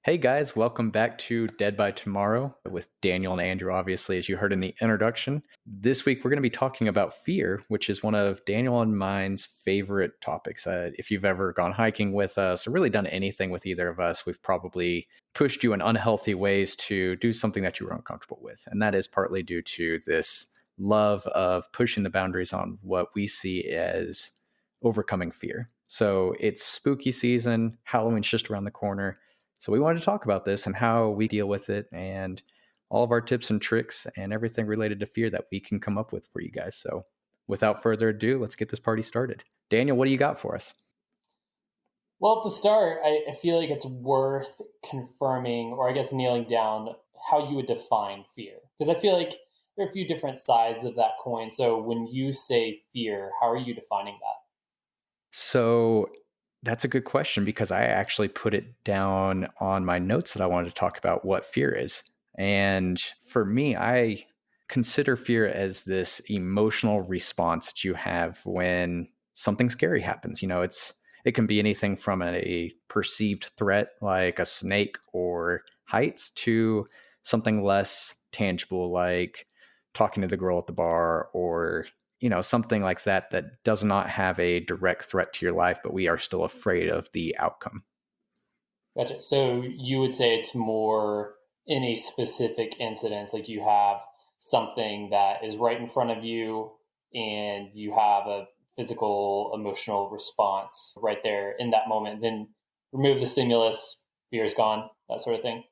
Hey guys, welcome back to Dead by Tomorrow with Daniel and Andrew, obviously, as you heard in the introduction. This week, we're going to be talking about fear, which is one of Daniel and mine's favorite topics. If you've ever gone hiking with us or really done anything with either of us, we've probably pushed you in unhealthy ways to do something that you were uncomfortable with. And that is partly due to this love of pushing the boundaries on what we see as overcoming fear. So it's spooky season, Halloween's just around the corner. So we wanted to talk about this and how we deal with it and all of our tips and tricks and everything related to fear that we can come up with for you guys. So without further ado, let's get this party started. Daniel, what do you got for us? Well, to start, I feel like it's worth confirming, or I guess nailing down how you would define fear. Because I feel like there are a few different sides of that coin. So when you say fear, how are you defining that? So that's a good question because I actually put it down on my notes that I wanted to talk about what fear is. And for me, I consider fear as this emotional response that you have when something scary happens. It can be anything from a perceived threat like a snake or heights to something less tangible like talking to the girl at the bar or something like that that does not have a direct threat to your life, but we are still afraid of the outcome. Gotcha. So you would say it's more in a specific incident, like you have something that is right in front of you and you have a physical, emotional response right there in that moment. Then remove the stimulus, fear is gone, that sort of thing.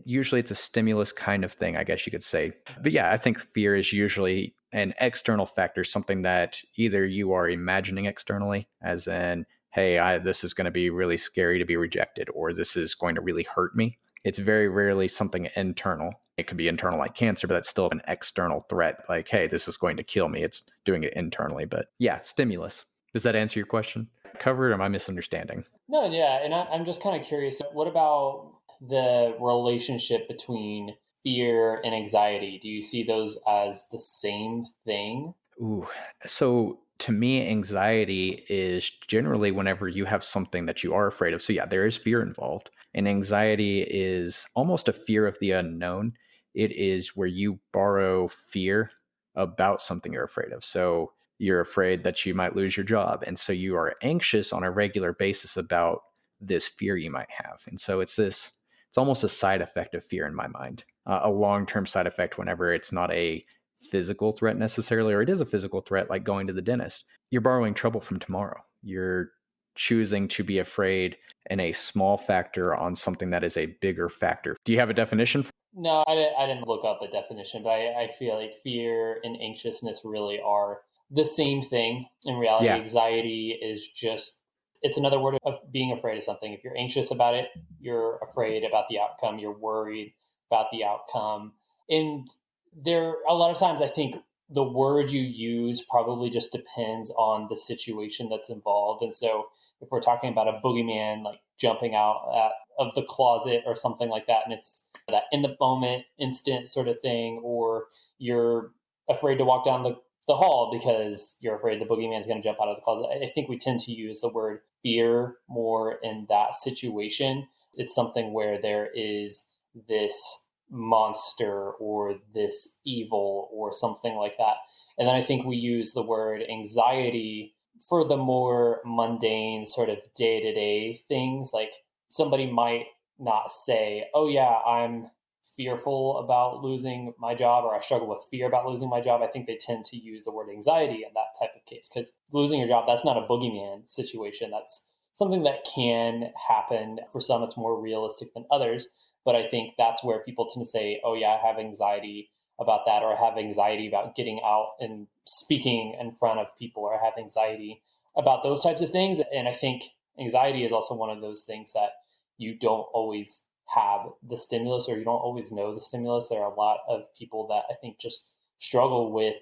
Usually it's a stimulus kind of thing, I guess you could say. But yeah, I think fear is usually an external factor, something that either you are imagining externally, as in, hey, this is going to be really scary to be rejected, or this is going to really hurt me. It's very rarely something internal. It could be internal like cancer, but that's still an external threat. Like, hey, this is going to kill me. It's doing it internally. But yeah, stimulus. Does that answer your question? Covered, or am I misunderstanding? No, yeah, and I'm just kind of curious. What about the relationship between fear and anxiety? Do you see those as the same thing? Ooh, so to me, anxiety is generally whenever you have something that you are afraid of. So yeah, there is fear involved. And anxiety is almost a fear of the unknown. It is where you borrow fear about something you're afraid of. So you're afraid that you might lose your job. And so you are anxious on a regular basis about this fear you might have. And so it's almost a side effect of fear in my mind, a long term side effect whenever it's not a physical threat necessarily, or it is a physical threat like going to the dentist. You're borrowing trouble from tomorrow. You're choosing to be afraid in a small factor on something that is a bigger factor. Do you have a definition? No, I didn't look up a definition, but I feel like fear and anxiousness really are the same thing. In reality, Yeah. anxiety is just it's another word of being afraid of something. If you're anxious about it, you're afraid about the outcome, you're worried about the outcome. And there a lot of times I think the word you use probably just depends on the situation that's involved. And so if we're talking about a boogeyman like jumping out of the closet or something like that, and it's that in the moment instant sort of thing, or you're afraid to walk down the hall because you're afraid the boogeyman's going to jump out of the closet. I think we tend to use the word fear more in that situation. It's something where there is this monster or this evil or something like that. And then I think we use the word anxiety for the more mundane sort of day to day things. Like somebody might not say, oh, yeah, I'm fearful about losing my job or I struggle with fear about losing my job. I think they tend to use the word anxiety in that type of case because losing your job, that's not a boogeyman situation. That's something that can happen. For some, it's more realistic than others. But I think that's where people tend to say, oh, yeah, I have anxiety about that, or I have anxiety about getting out and speaking in front of people, or I have anxiety about those types of things. And I think anxiety is also one of those things that you don't always have the stimulus or you don't always know the stimulus. There are a lot of people that I think just struggle with